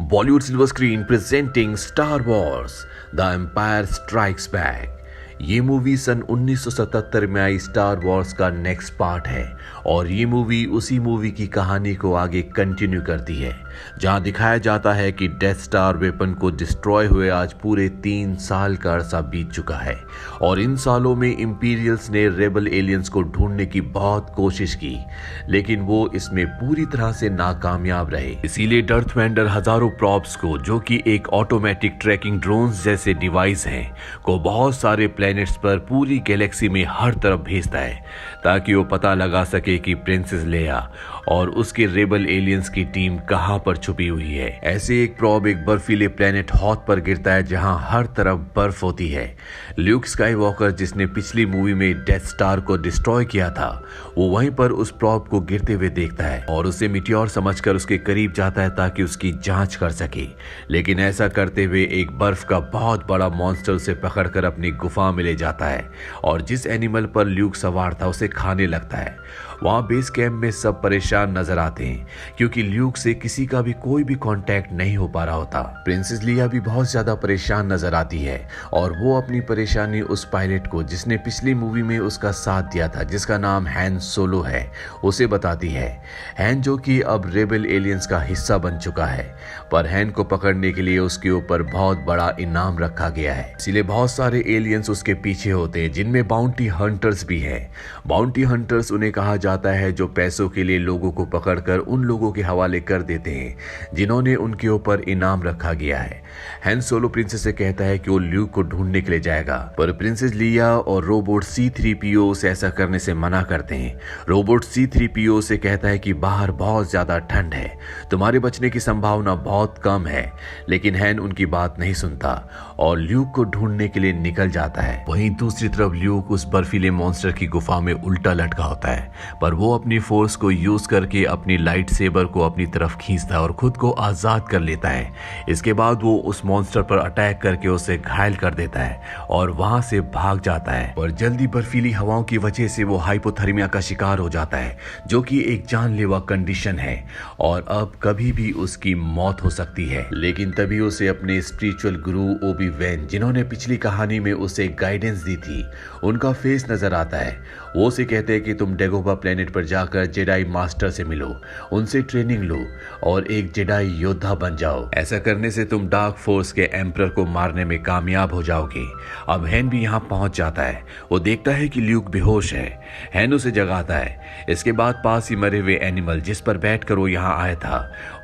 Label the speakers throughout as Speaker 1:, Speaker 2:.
Speaker 1: Bollywood Silver Screen presenting Star Wars: The Empire Strikes Back। ये movie सन 1977 में आई star Wars का next part है और ये मूवी उसी मूवी की कहानी को आगे कंटिन्यू करती है, जहां दिखाया जाता है कि डेथ स्टार वेपन को डिस्ट्रॉय हुए आज पूरे 3 साल का अरसा बीत चुका है और इन सालों में इंपीरियल्स ने रेबल एलियंस को ढूंढने की बहुत कोशिश की, लेकिन वो इसमें पूरी तरह से नाकामयाब रहे। इसीलिए डर्थ वेंडर हजारों प्रॉप्स को, जो कि एक ऑटोमेटिक ट्रैकिंग ड्रोन्स जैसे डिवाइस हैं, को बहुत सारे प्लैनेट्स पर पूरी गैलेक्सी में हर तरफ भेजता है ताकि वो पता लगा सके कि प्रिंसेस लेया और उसके रेबल एलियंस की टीम कहां पर छुपी हुई है। ऐसे एक प्रॉब एक बर्फीले प्लेनेट हॉथ पर गिरता है जहां हर तरफ बर्फ होती है। ल्यूक स्काईवॉकर, जिसने पिछली मूवी में डेथ स्टार को डिस्ट्रॉय किया था, वो वहीं पर उस प्रॉब को गिरते हुए देखता है और उसे मिटियोर समझकर उसके करीब जाता है ताकि उसकी जांच कर सके। लेकिन ऐसा करते हुए एक बर्फ का बहुत बड़ा मॉन्स्टर उसे पकड़कर अपनी गुफा में ले जाता है और जिस एनिमल पर ल्यूक सवार था उसे खाने लगता है। वहां बेस कैंप में सब परेशान नजर आते हैं क्योंकि ल्यूक से किसी का भी कोई भी कांटेक्ट नहीं हो पा रहा होता। प्रिंसेस लिया भी बहुत ज्यादा परेशान नजर आती है और वो अपनी परेशानी उस पायलट को, जिसने पिछली मूवी में उसका साथ दिया था, जिसका नाम हैन सोलो है, उसे बताती है। हैन, जो कि अब रेबल एलियंस का हिस्सा बन चुका है, पर हैन को पकड़ने के लिए उसके ऊपर बहुत बड़ा इनाम रखा गया है, इसलिए बहुत सारे एलियंस उसके पीछे होते हैं, जिनमें बाउंटी हंटर्स भी हैं। बाउंटी हंटर्स उन्हें कहा जाता है जो पैसों के लिए लोगों को पकड़कर उन लोगों के हवाले कर देते हैं जिन्होंने उनके ऊपर इनाम रखा गया है। हैन सोलो प्रिंसेस से कहता है कि वो ल्यूक को ढूंढने के लिए जाएगा, पर प्रिंसेस लिया और रोबोट C-3PO से ऐसा करने से मना करते हैं। रोबोट C-3PO से कहता है कि बाहर बहुत ज्यादा ठंड है, तुम्हारे बचने की संभावना बहुत कम है, लेकिन हैन उनकी बात नहीं सुनता और ल्यूक को ढूंढने के लिए निकल जाता है। वहीं दूसरी तरफ ल्यूक उस बर्फीले मॉन्स्टर की गुफा में उल्टा लटका होता है, पर वो अपनी फोर्स को यूज करके अपनी लाइट सेबर को अपनी तरफ खींचता है और खुद को आजाद कर लेता है। इसके बाद वो उस मॉन्स्टर पर अटैक करके उसे घायल कर देता है और वहां से भाग जाता है, पर जल्दी बर्फीली हवाओं की वजह से वो हाइपोथर्मिया का शिकार हो जाता है, जो कि एक जानलेवा कंडीशन है और अब कभी भी उसकी मौत हो सकती है। लेकिन तभी उसे अपने स्पिरिचुअल गुरु ओबी वैन, जिन्होंने पिछली कहानी में उसे गाइडेंस दी थी, उनका फेस नजर आता है। वो उसे कहते हैं कि तुम डेगोबा प्लेनेट पर जाकर जेडाई मास्टर से मिलो, उनसे ट्रेनिंग लो और एक जेडाई योद्धा बन जाओ। ऐसा करने से तुम डार्क फोर्स के एम्परर को मारने में कामयाब हो जाओगे। अब हैन भी यहाँ पहुंच जाता है। वो देखता है कि ल्यूक बेहोश है। हैन उसे जगाता है। इसके बाद पास ही मरे हुए एनिमल जिस पर बैठकर वो यहाँ आया था,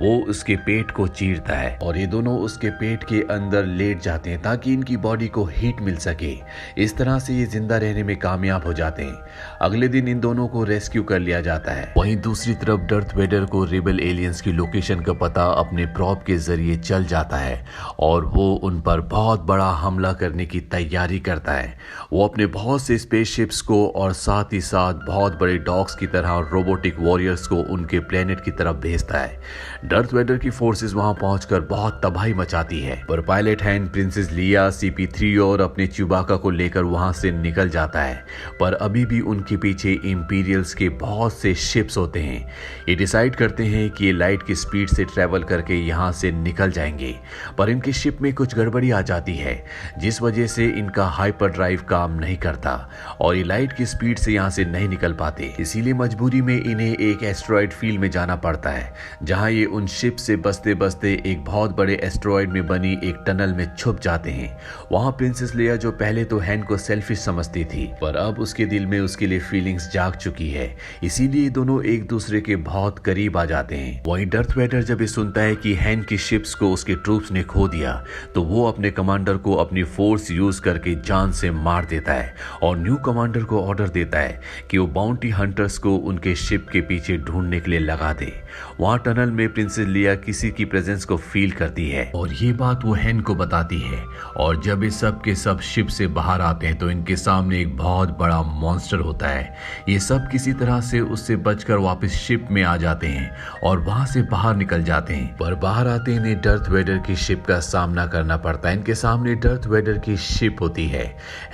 Speaker 1: वो उसके पेट को चीरता है और ये दोनों उसके पेट के अंदर लेट जाते हैं ताकि इनकी बॉडी को हीट मिल सके। इस तरह से ये जिंदा रहने में कामयाब हो जाते हैं। अगले दिन इन दोनों को रेस्क्यू कर लिया जाता है। वहीं दूसरी तरफ डर्थ वेडर को रेबल एलियंस की लोकेशन का पता अपने प्रॉप के जरिए चल जाता है और वो उन पर बहुत बड़ा हमला करने की तैयारी करता है। वो अपने बहुत से स्पेसशिप्स को और साथ ही साथ बहुत बड़े डॉग्स की तरह रोबोटिक वॉरियर्स को उनके प्लेनेट की तरफ भेजता है। डर्थ वेडर की फोर्सेस वहां पहुंचकर बहुत तबाही मचाती है, पर पायलट हैन प्रिंसेस लिया, CP-3 और अपने च्यूबाका को लेकर वहां से निकल जाता है, पर अभी भी उनके पीछे इंपीरियल्स के बहुत से शिप्स होते हैं। ये डिसाइड करते हैं कि ये लाइट की स्पीड से ट्रेवल करके यहाँ से निकल जाएंगे, पर इनके शिप में कुछ गड़बड़ी आ जाती है जिस वजह से इनका हाइपर ड्राइव काम नहीं करता और ये लाइट की स्पीड से यहाँ से नहीं निकल पाते। इसीलिए मजबूरी में इन्हें एक एस्ट्रॉयड फील्ड में जाना पड़ता है, जहाँ ये उन शिप से बचते बचते एक बहुत बड़े एस्ट्रॉयड में बनी एक टनल में छुप जाते हैं। वहां प्रिंसेस लिया, जो पहले तो हैन को सेल्फिश समझती थी, पर अब उसके दिल में उसके लिए फीलिंग्स जाग चुकी है, इसीलिए दोनों एक दूसरे के बहुत करीब आ जाते हैं। वहीं डर्थ वेडर जब ये सुनता है कि हैन की शिप्स को उसके ट्रूप्स ने खो दिया, तो वो अपने कमांडर को अपनी फोर्स यूज करके जान से मार देता है और न्यू कमांडर को ऑर्डर देता है कि वो बाउंटी हंटर्स को उनके शिप के पीछे ढूंढने के लिए लगा दे। वहां टनल में प्रिंसेस लिया किसी की प्रेजेंस को फील करती है और ये बात वो हैन को बताती है और जब ये सब के सब शिप से बाहर आते हैं तो इनके सामने एक बहुत बड़ा मॉन्स्टर होता है। ये सब किसी तरह से उससे बचकर वापस शिप में आ जाते हैं और वहां से बाहर निकल जाते हैं, पर बाहर आते ही इन्हें डर्थ वेडर की शिप का सामना करना पड़ता है। इनके सामने डर्थ वेडर की शिप होती है।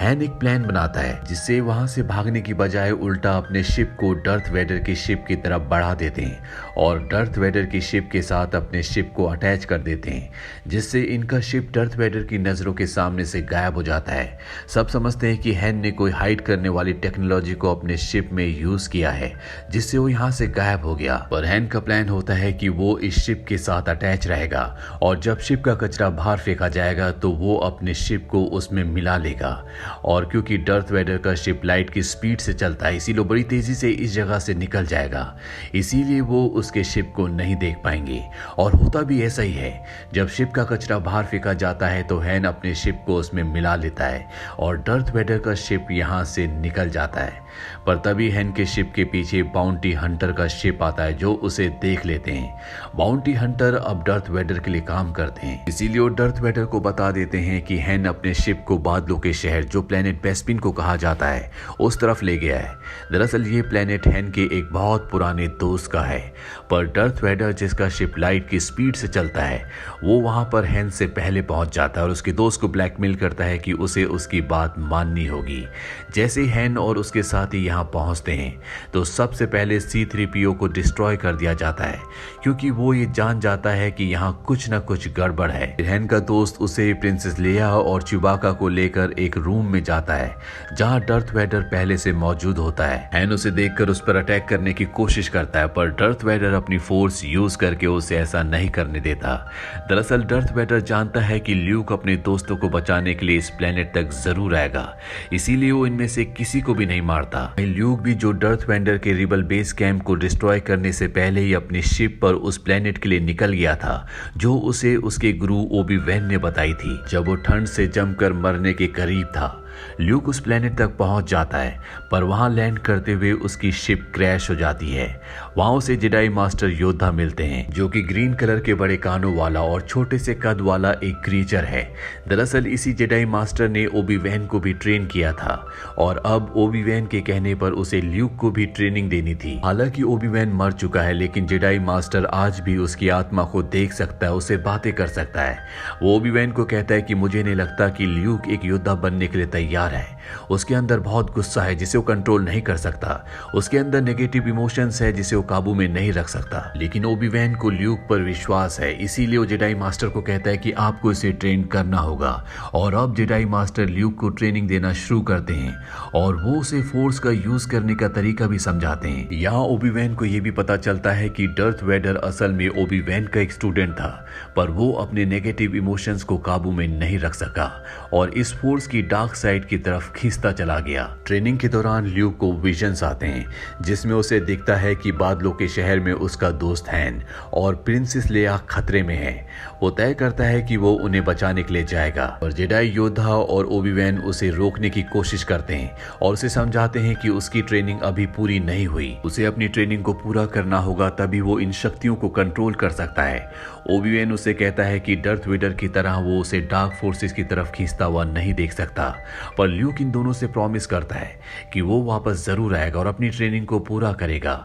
Speaker 1: हैन एक प्लान बनाता है जिससे वहां से भागने की बजाय उल्टा अपने शिप को डर्थ वेडर की शिप की तरफ बढ़ा देते हैं और डर्थ वेडर की शिप के साथ अपने शिप को अटैच कर देते हैं, जिससे इनका शिप डर्थ वेडर की नज़रों के सामने से गायब हो जाता है। सब समझते हैं कि हैन ने कोई हाइड करने वाली टेक्नोलॉजी को अपने शिप में यूज किया है, जिससे वो यहाँ से गायब हो गया। पर हैन का प्लान होता है कि वो इस शिप के साथ अटैच रहेगा और जब शिप का कचरा बाहर फेंका जाएगा तो वो अपने शिप को उसमें मिला लेगा। और क्योंकि डर्थ वेडर का शिप लाइट की स्पीड से चलता है, इसीलिए बड़ी तेजी से इस जगह से निकल जाएगा, इसीलिए वो उसके शिप को नहीं देख पाएंगे। और होता भी ऐसा ही है, जब शिप का कचरा बाहर फेंका जाता है तो हैन अपने शिप को उसमें मिला लेता है और डर्थ वेडर का शिप यहाँ से निकल जाता है। पर तभी हैन के शिप के पीछे बाउंटी हंटर का शिप आता है, जो उसे देख लेते हैं। बाउंटी हंटर अब डर्थ वेडर के लिए काम करते हैं, इसीलिए वो डर्थ वेडर को बता देते हैं कि हैन अपने शिप को बादलों के शहर, जो प्लेनेट बेस्पिन को कहा जाता है, उस तरफ ले गया है। दरअसल ये प्लेनेट हैन के एक बहुत पुराने दोस्त का है, पर डर्थ वेडर जिसका शिप लाइट की स्पीड से चलता है, वो वहां पर हैन से पहले पहुंच जाता है और उसके दोस्त को ब्लैकमेल करता है कि उसे उसकी बात माननी होगी। जैसे ही हैन और उसके साथी यहाँ पहुंचते हैं तो सबसे पहले C-3PO को डिस्ट्रॉय कर दिया जाता है, क्योंकि वो ये जान जाता है कि यहाँ कुछ न कुछ गड़बड़ है। हैन का दोस्त उसे प्रिंसेस लेया और च्यूबाका को लेकर एक रूम में जाता है, जहाँ डर्थ वेडर पहले से मौजूद होता है। हैन उसे देखकर उस पर अटैक करने की कोशिश करता है, पर डर्थ वेडर अपनी फोर्स यूज करके उसे ऐसा नहीं करने देता। दरअसल डर्थ वेडर जानता है कि ल्यूक अपने दोस्तों को बचाने के लिए इस प्लेनेट तक जरूर आएगा, इसीलिए वो इनमें से किसी को भी नहीं मारता। ल्यूक भी, जो डर्थ वेडर के रिबल बेस कैंप को डिस्ट्रॉय करने से पहले ही अपनी शिप पर उस प्लेनेट के लिए निकल गया था, जो उसे उसके गुरु ओबी-वैन ने बताई थी। जब वो ठंड से जमकर मरने के करीब था, ल्यूक उस प्लेनेट तक पहुंच जाता है, पर वहां लैंड करते हुए उसकी शिप क्रैश हो जाती है। वहां उसे जेडाई मास्टर योद्धा मिलते हैं, जो कि ग्रीन कलर के बड़े कानों वाला और छोटे से कद वाला एक क्रीचर है। दरअसल इसी जेडाई मास्टर ने ओबी-वैन को भी ट्रेन किया था और अब ओबी-वैन के कहने पर उसे ल्यूक को भी ट्रेनिंग देनी थी। हालांकि ओबी-वैन मर चुका है, लेकिन जेडाई मास्टर आज भी उसकी आत्मा को देख सकता है, उससे बातें कर सकता है। वो ओबी-वैन को कहता है कि मुझे नहीं लगता कि ल्यूक एक योद्धा बनने के लिए तैयार है। उसके अंदर बहुत गुस्सा है जिसे वो कंट्रोल नहीं कर सकता, उसके अंदर नेगेटिव इमोशंस है जिसे वो काबू में नहीं रख सकता। लेकिन ओबी-वैन को ल्यूक पर विश्वास है, इसीलिए वो जेडाई मास्टर को कहता है कि आपको इसे ट्रेन करना होगा। और अब जेडाई मास्टर ल्यूक को ट्रेनिंग देना शुरू करते हैं और वो उसे फोर्स का यूज करने का तरीका भी समझाते हैं। यहाँ ओबी-वैन को यह भी पता चलता है कि डर्थ वेडर असल में ओबी-वैन का एक स्टूडेंट था, पर वो अपने नेगेटिव इमोशंस को काबू में नहीं रख सका और इस फोर्स की डार्क साइड की तरफ खींचता चला गया। ट्रेनिंग के दौरान ल्यूक को विजन्स आते हैं, जिसमें उसे दिखता है कि बादलों के शहर में उसका दोस्त हैन और प्रिंसेस लेया खतरे में है। वो तय करता है कि वो उन्हें बचाने के लिए जाएगा, और जेडाई योद्धा और ओबी-वैन उसे रोकने की कोशिश करते हैं और उसे समझाते हैं कि उसकी ट्रेनिंग अभी पूरी नहीं हुई, उसे अपनी ट्रेनिंग को पूरा करना होगा, तभी वो इन शक्तियों को कंट्रोल कर सकता है। ओबी-वैन उसे कहता है कि डर्थ वेडर की तरह वो उसे डार्क फोर्सेस की तरफ खींचता हुआ नहीं देख सकता, पर ल्यूक इन दोनों से प्रॉमिस करता है कि वो वापस जरूर आएगा और अपनी ट्रेनिंग को पूरा करेगा।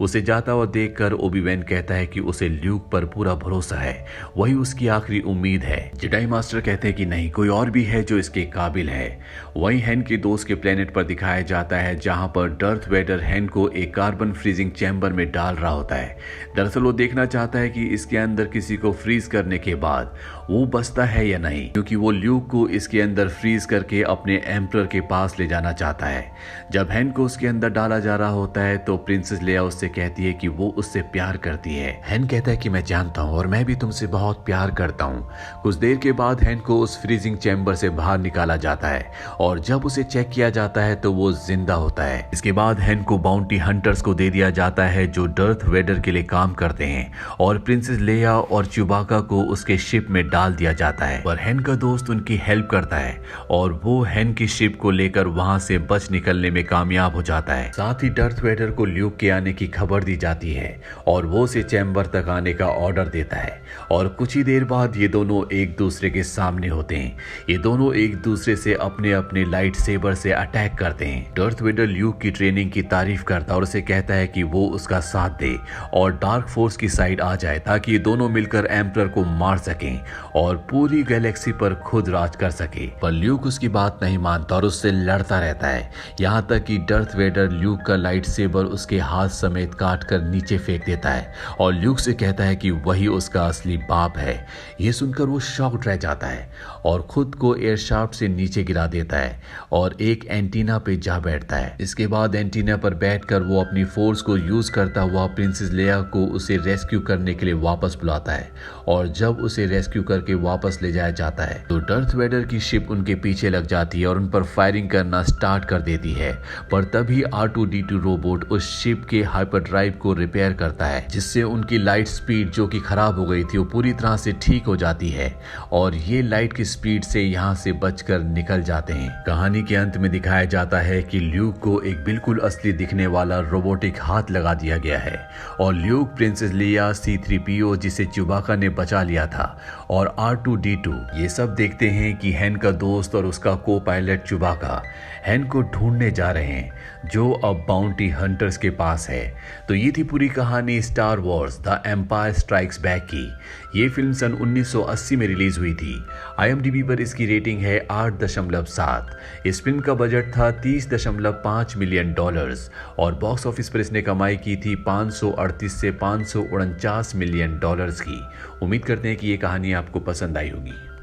Speaker 1: उसे जाता हुआ देखकर ओबी-वैन कहता है कि उसे ल्यूक पर पूरा भरोसा है, वही उसकी आखिरी उम्मीद है। जेडाई मास्टर कहते हैं कि नहीं, कोई और भी है जो इसके काबिल है। वही हैन के दोस्त के प्लेनेट पर दिखाया जाता है, जहां पर डर्थ वेडर हैन को एक कार्बन फ्रीजिंग चैम्बर में डाल रहा होता है। दरअसल वो देखना चाहता है कि इसके अंदर किसी को फ्रीज करने के बाद वो बचता है या नहीं, क्योंकि वो ल्यूक को इसके अंदर फ्रीज करके अपने एम्परर के पास ले जाना चाहता है। जब हैन को उसके अंदर डाला जा रहा होता है तो प्रिंसेस लेया उससे कहती है कि वो उससे प्यार करती है। हैन कहता है कि मैं जानता हूँ और मैं भी तुमसे बहुत प्यार करता हूँ। कुछ देर के बाद हैन को उस फ्रीजिंग चैम्बर से बाहर निकाला जाता है और जब उसे चेक किया जाता है तो वो जिंदा होता है। इसके बाद हैन को बाउंटी हंटर्स को दे दिया जाता है, जो डर्थ वेडर के लिए काम करते हैं, और प्रिंसेस लेया और च्यूबाका को उसके शिप में डाल दिया जाता है। पर हैन का दोस्त उनकी हेल्प करता है और वो हैन की शिप को लेकर वहां से बच निकलने में कामयाब हो जाता है। साथ ही डर्थ वेडर को ल्यूक के आने की खबर दी जाती है और वो उसे चैम्बर तक आने का ऑर्डर देता है, और कुछ ही देर बाद ये दोनों एक दूसरे के सामने होते हैं। ये दोनों एक दूसरे से अपने अपने लाइट सेबर से अटैक करते हैं। डर्थ वेडर ल्यूक की ट्रेनिंग की तारीफ करता है और उसे कहता है कि वो उसका साथ दे और डार्क फोर्स की साइड आ जाए, ताकि ये दोनों मिलकर एम्परर को मार सकें और पूरी गैलेक्सी पर खुद राज कर सके। पर ल्यूक उसकी बात नहीं मानता और उससे लड़ता रहता है, यहाँ तक कि डर्थ वेडर ल्यूक का लाइट सेबर उसके हाथ समेत काट कर नीचे फेंक देता है और ल्यूक से कहता है कि वही उसका असली बाप है। यह सुनकर वो शॉक्ड रह जाता है और खुद को एयर शाफ्ट से नीचे गिरा देता है और एक एंटीना पे जा बैठता है। इसके बाद एंटीना पर बैठकर वो अपनी फोर्स को यूज करता हुआ प्रिंसेस लेया को उसे रेस्क्यू करने के लिए वापस बुलाता है और जब उसे रेस्क्यू करके वापस ले जाया जाता है तो डर्थ वेडर की शिप उनके पीछे लग जाती है और उन पर फायरिंग करना स्टार्ट कर देती है। पर तभी R2-D2 रोबोट उस शिप के हाइपरड्राइव को रिपेयर करता है, जिससे उनकी लाइट स्पीड जो कि खराब हो गई थी वो पूरी तरह से ठीक हो जाती है और ये लाइट की स्पीड से यहाँ से बचकर निकल जाते हैं। कहानी के अंत में दिखाया जाता है कि ल्यूक को एक बिल्कुल असली दिखने वाला रोबोटिक हाथ लगा दिया गया है और ल्यूक, प्रिंसेस लेया, C-3PO जिसे च्यूबाका ने बचा लिया था और R2-D2 ये सब देखते हैं कि हैन का दोस्त और उसका को पायलट च्यूबाका हैन को ढूंढने जा रहे हैं जो अब बाउंटी हंटर्स के पास है। तो ये थी पूरी कहानी Star Wars The Empire Strikes Back की। ये फिल्म सन 1980 में रिलीज हुई थी। IMDb पर इसकी रेटिंग है 8.7। इस फिल्म का बजट था $30.5 मिलियन और बॉक्स ऑफिस पर इसने कमाई की थी 538 से 549 मिलियन की। उम्मीद करते हैं कि ये कहानी आपको पसंद आई होगी।